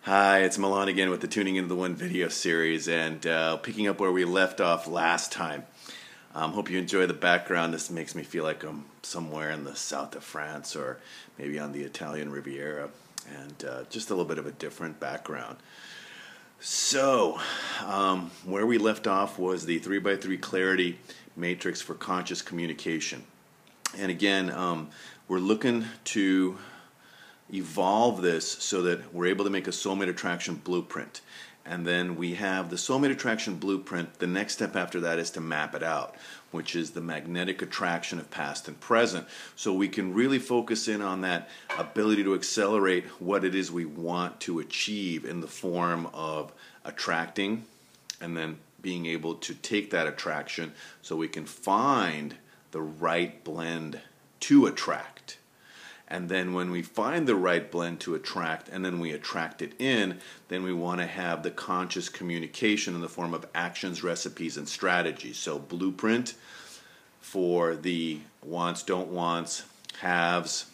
Hi, it's Milan again with the Tuning Into the One video series, and picking up where we left off last time. Hope you enjoy the background. This makes me feel like I'm somewhere in the south of France or maybe on the Italian Riviera, and just a little bit of a different background. So, where we left off was the 3x3 Clarity Matrix for Conscious Communication. And again, we're looking to evolve this so that we're able to make a soulmate attraction blueprint. And then we have the soulmate attraction blueprint. The next step after that is to map it out, which is the magnetic attraction of past and present. So we can really focus in on that ability to accelerate what it is we want to achieve in the form of attracting, and then being able to take that attraction so we can find the right blend to attract. And then when we find the right blend to attract and then we attract it in, then we want to have the conscious communication in the form of actions, recipes, and strategies. So blueprint for the wants, don't wants, haves,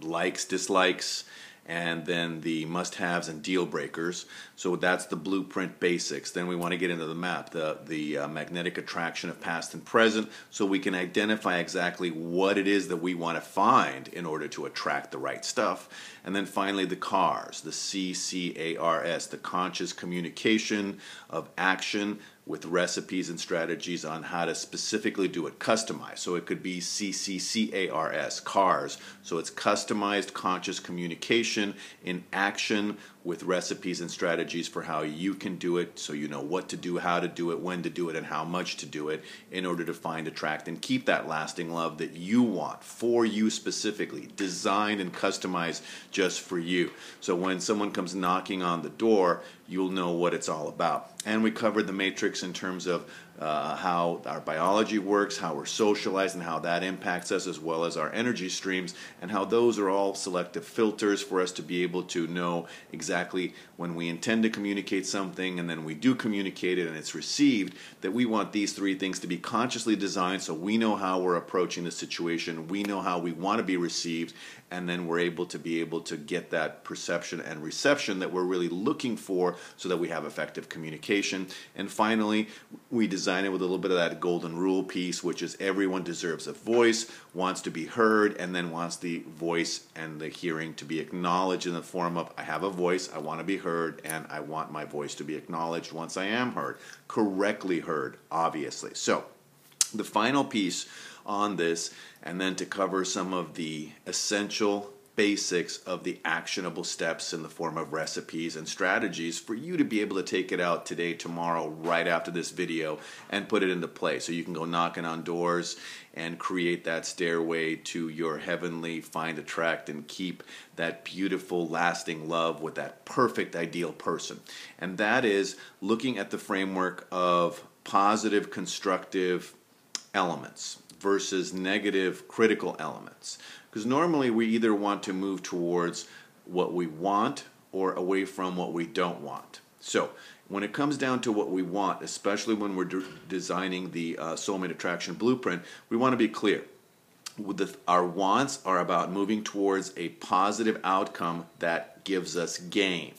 likes, dislikes, and then the must-haves and deal breakers. So that's the blueprint basics. Then we want to get into the map, the magnetic attraction of past and present, so we can identify exactly what it is that we want to find in order to attract the right stuff. And then finally the CARS, the CCARS, the conscious communication of action with recipes and strategies on how to specifically do it customized. So it could be CCCARS, CARS. So it's customized conscious communication in action with recipes and strategies for how you can do it, so you know what to do, how to do it, when to do it, and how much to do it in order to find, attract, and keep that lasting love that you want for you specifically, designed and customized just for you. So when someone comes knocking on the door, you'll know what it's all about. And we covered the matrix in terms of how our biology works, how we're socialized, and how that impacts us, as well as our energy streams, and how those are all selective filters for us to be able to know exactly when we intend to communicate something and then we do communicate it and it's received, that we want these three things to be consciously designed so we know how we're approaching the situation, we know how we want to be received, and then we're able to get that perception and reception that we're really looking for so that we have effective communication. And finally, we design it with a little bit of that golden rule piece, which is everyone deserves a voice, wants to be heard, and then wants the voice and the hearing to be acknowledged in the form of, I have a voice, I want to be heard, and I want my voice to be acknowledged once I am heard. Correctly heard, obviously. So, the final piece on this, and then to cover some of the essential basics of the actionable steps in the form of recipes and strategies for you to be able to take it out today, tomorrow, right after this video, and put it into play so you can go knocking on doors and create that stairway to your heavenly find, attract, and keep that beautiful lasting love with that perfect ideal person. And that is looking at the framework of positive constructive elements versus negative critical elements. Because normally we either want to move towards what we want or away from what we don't want. So when it comes down to what we want, especially when we're designing the soulmate attraction blueprint, we want to be clear. Our wants are about moving towards a positive outcome that gives us gain.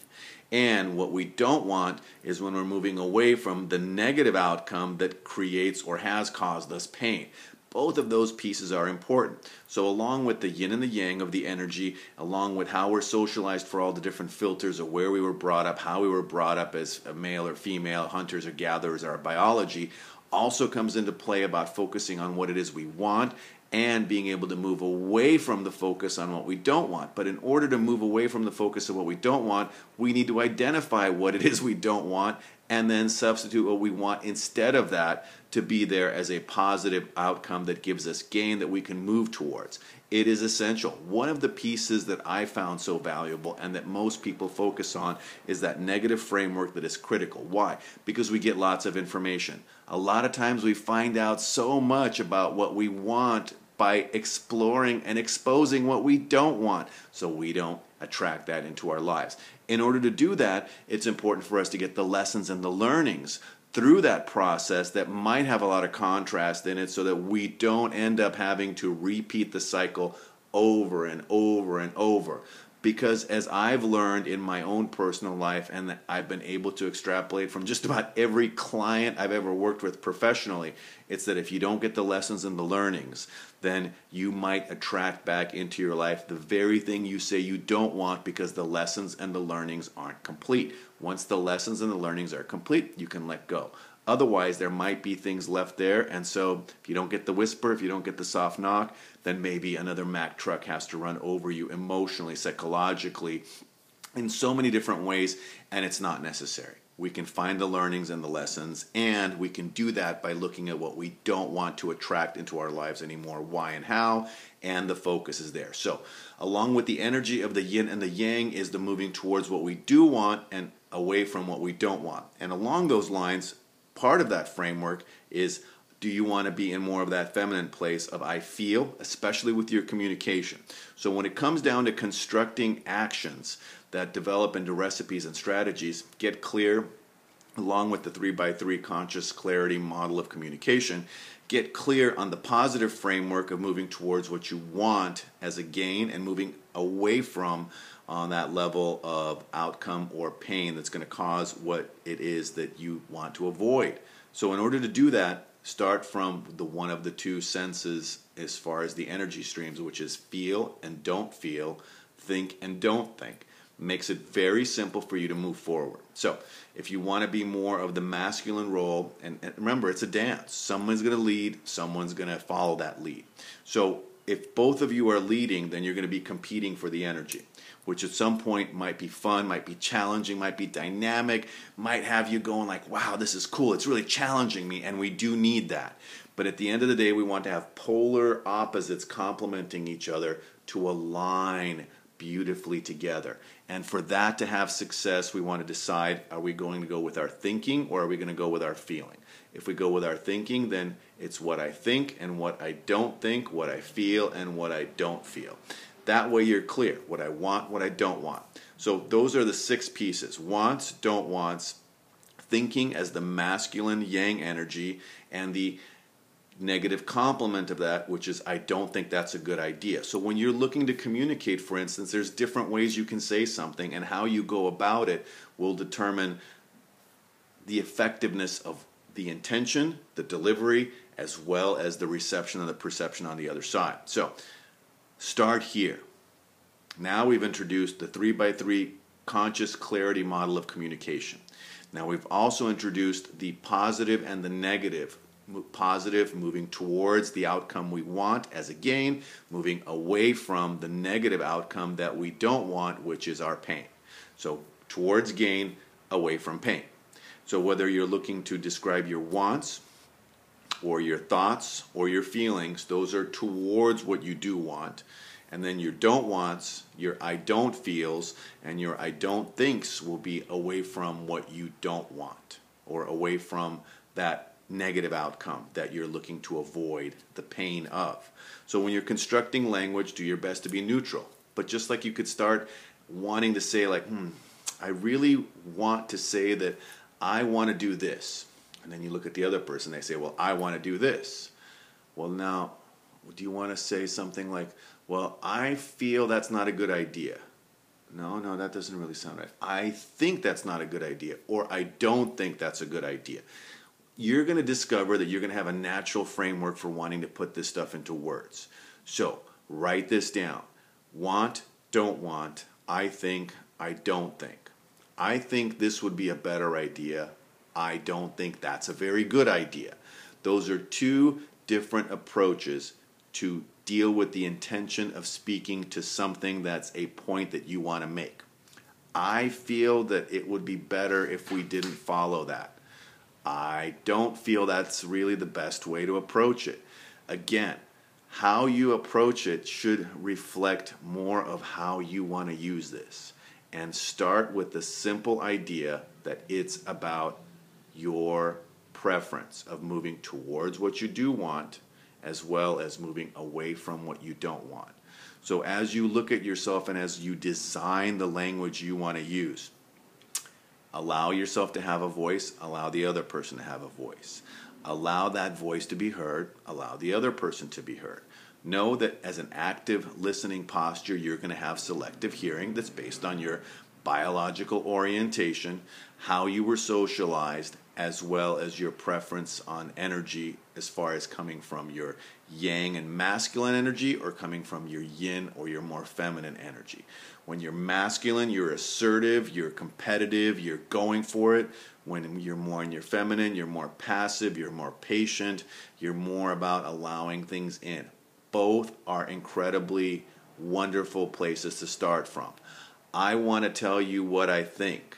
And what we don't want is when we're moving away from the negative outcome that creates or has caused us pain. Both of those pieces are important. So along with the yin and the yang of the energy, along with how we're socialized for all the different filters of where we were brought up, how we were brought up as a male or female, hunters or gatherers, our biology, also comes into play about focusing on what it is we want and being able to move away from the focus on what we don't want. But in order to move away from the focus of what we don't want, we need to identify what it is we don't want and then substitute what we want instead of that to be there as a positive outcome that gives us gain that we can move towards. It is essential. One of the pieces that I found so valuable and that most people focus on is that negative framework that is critical. Why? Because we get lots of information. A lot of times we find out so much about what we want by exploring and exposing what we don't want, so we don't attract that into our lives. In order to do that, it's important for us to get the lessons and the learnings through that process that might have a lot of contrast in it so that we don't end up having to repeat the cycle over and over and over. Because as I've learned in my own personal life, and that I've been able to extrapolate from just about every client I've ever worked with professionally, it's that if you don't get the lessons and the learnings, then you might attract back into your life the very thing you say you don't want, because the lessons and the learnings aren't complete. Once the lessons and the learnings are complete, you can let go. Otherwise, there might be things left there, and so if you don't get the whisper, if you don't get the soft knock, then maybe another Mack truck has to run over you emotionally, psychologically, in so many different ways, and it's not necessary. We can find the learnings and the lessons, and we can do that by looking at what we don't want to attract into our lives anymore, why and how, and the focus is there. So, along with the energy of the yin and the yang is the moving towards what we do want and away from what we don't want. And along those lines, part of that framework is, do you want to be in more of that feminine place of I feel, especially with your communication? So when it comes down to constructing actions that develop into recipes and strategies, get clear, along with the 3x3 conscious clarity model of communication, get clear on the positive framework of moving towards what you want as a gain and moving away from on that level of outcome or pain that's going to cause what it is that you want to avoid. So in order to do that, start from the one of the two senses as far as the energy streams, which is feel and don't feel, think and don't think. Makes it very simple for you to move forward. So if you want to be more of the masculine role, and remember, it's a dance. Someone's going to lead, someone's going to follow that lead. So if both of you are leading, then you're going to be competing for the energy, which at some point might be fun, might be challenging, might be dynamic, might have you going like, wow, this is cool, it's really challenging me, and we do need that. But at the end of the day, we want to have polar opposites complementing each other to align beautifully together. And for that to have success, we want to decide, are we going to go with our thinking or are we going to go with our feeling? If we go with our thinking, then it's what I think and what I don't think, what I feel and what I don't feel. That way you're clear, what I want, what I don't want. So those are the 6 pieces: wants, don't wants, thinking as the masculine yang energy, and the negative complement of that, which is I don't think that's a good idea. So when you're looking to communicate, for instance, there's different ways you can say something, and how you go about it will determine the effectiveness of the intention, the delivery, as well as the reception and the perception on the other side. So start here. Now we've introduced the 3x3 conscious clarity model of communication. Now we've also introduced the positive and the negative. Positive, moving towards the outcome we want as a gain, moving away from the negative outcome that we don't want, which is our pain. So towards gain, away from pain. So whether you're looking to describe your wants or your thoughts or your feelings, those are towards what you do want. And then your don't wants, your I don't feels, and your I don't thinks will be away from what you don't want, or away from that negative outcome that you're looking to avoid the pain of. So when you're constructing language, do your best to be neutral. But just like you could start wanting to say like, I really want to say that I want to do this. And then you look at the other person, they say, well, I want to do this. Well, now, do you want to say something like, well, I feel that's not a good idea? No, that doesn't really sound right. I think that's not a good idea, or I don't think that's a good idea. You're going to discover that you're going to have a natural framework for wanting to put this stuff into words. So write this down. Want, don't want, I think, I don't think. I think this would be a better idea. I don't think that's a very good idea. Those are 2 different approaches to deal with the intention of speaking to something that's a point that you want to make. I feel that it would be better if we didn't follow that. I don't feel that's really the best way to approach it. Again, how you approach it should reflect more of how you want to use this. And start with the simple idea that it's about your preference of moving towards what you do want, as well as moving away from what you don't want. So as you look at yourself and as you design the language you want to use, allow yourself to have a voice, allow the other person to have a voice. Allow that voice to be heard, allow the other person to be heard. Know that as an active listening posture, you're going to have selective hearing that's based on your biological orientation, how you were socialized, as well as your preference on energy as far as coming from your yang and masculine energy or coming from your yin or your more feminine energy. When you're masculine, you're assertive, you're competitive, you're going for it. When you're more in your feminine, you're more passive, you're more patient, you're more about allowing things in. Both are incredibly wonderful places to start from. I want to tell you what I think.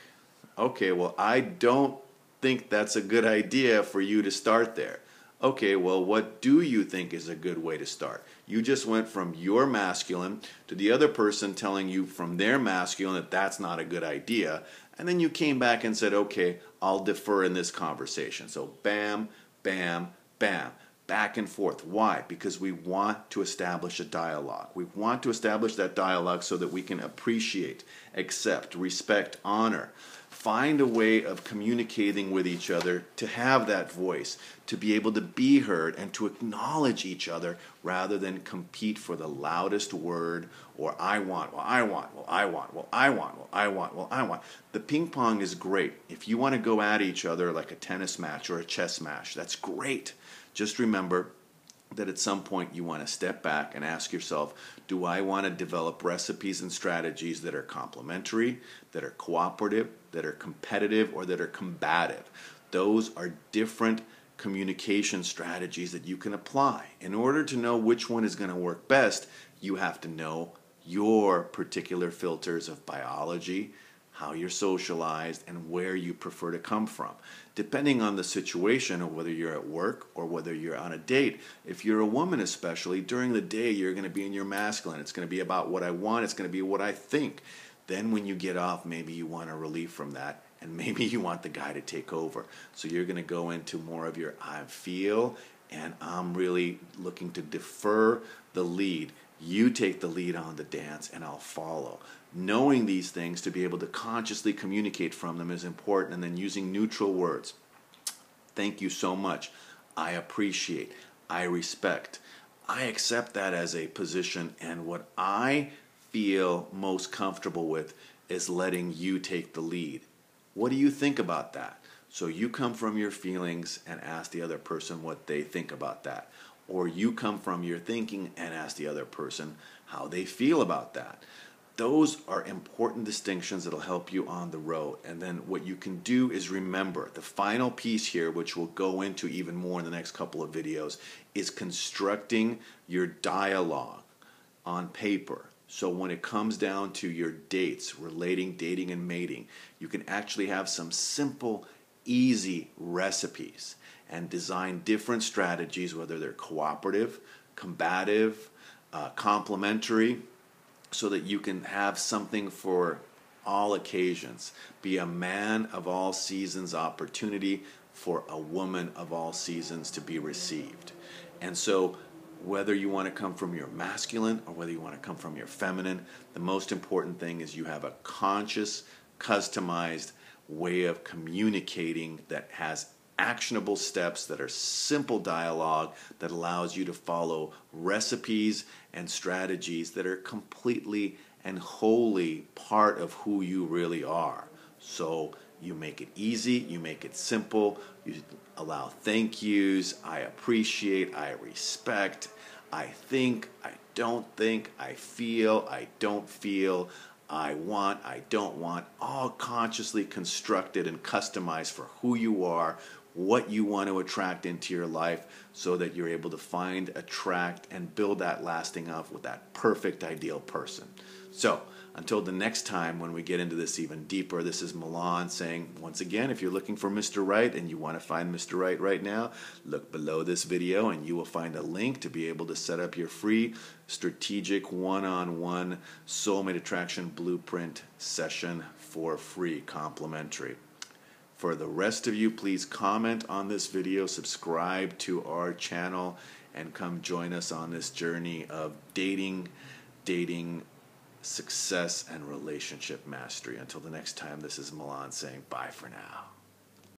Okay, well, I don't think that's a good idea for you to start there. Okay, well, what do you think is a good way to start? You just went from your masculine to the other person telling you from their masculine that that's not a good idea, and then you came back and said, okay, I'll defer in this conversation. So bam, bam, bam, back and forth. Why? Because we want to establish a dialogue. We want to establish that dialogue so that we can appreciate, accept, respect, honor, find a way of communicating with each other, to have that voice, to be able to be heard, and to acknowledge each other rather than compete for the loudest word or I want, well, I want, well, I want, well, I want, well, I want, well, I want. The ping pong is great. If you want to go at each other like a tennis match or a chess match, that's great. Just remember that at some point you want to step back and ask yourself, do I want to develop recipes and strategies that are complementary, that are cooperative, that are competitive, or that are combative? Those are different communication strategies that you can apply. In order to know which one is going to work best, you have to know your particular filters of biology, how you're socialized, and where you prefer to come from. Depending on the situation, or whether you're at work or whether you're on a date, if you're a woman especially, during the day you're going to be in your masculine. It's going to be about what I want, it's going to be what I think. Then when you get off, maybe you want a relief from that, and maybe you want the guy to take over. So you're going to go into more of your I feel, and I'm really looking to defer the lead. You take the lead on the dance, and I'll follow. Knowing these things to be able to consciously communicate from them is important, and then using neutral words. Thank you so much. I appreciate. I respect. I accept that as a position, and what I feel most comfortable with is letting you take the lead. What do you think about that? So you come from your feelings and ask the other person what they think about that. Or you come from your thinking and ask the other person how they feel about that. Those are important distinctions that will help you on the road. And then what you can do is remember, the final piece here, which we'll go into even more in the next couple of videos, is constructing your dialogue on paper. So when it comes down to your dates, relating, dating, and mating, you can actually have some simple, easy recipes and design different strategies, whether they're cooperative, combative, complementary, so that you can have something for all occasions. Be a man of all seasons opportunity for a woman of all seasons to be received. And so whether you want to come from your masculine or whether you want to come from your feminine, the most important thing is you have a conscious, customized way of communicating that has actionable steps, that are simple dialogue, that allows you to follow recipes and strategies that are completely and wholly part of who you really are. So you make it easy, you make it simple, you allow thank yous, I appreciate, I respect, I think, I don't think, I feel, I don't feel, I want, I don't want, all consciously constructed and customized for who you are, what you want to attract into your life, so that you're able to find, attract, and build that lasting love with that perfect ideal person. So until the next time when we get into this even deeper, this is Milan saying, once again, if you're looking for Mr. Right and you want to find Mr. Right now, look below this video and you will find a link to be able to set up your free strategic one-on-one soulmate attraction blueprint session for free, complimentary. For the rest of you, please comment on this video, subscribe to our channel, and come join us on this journey of dating, success, and relationship mastery. Until the next time, this is Milan saying bye for now.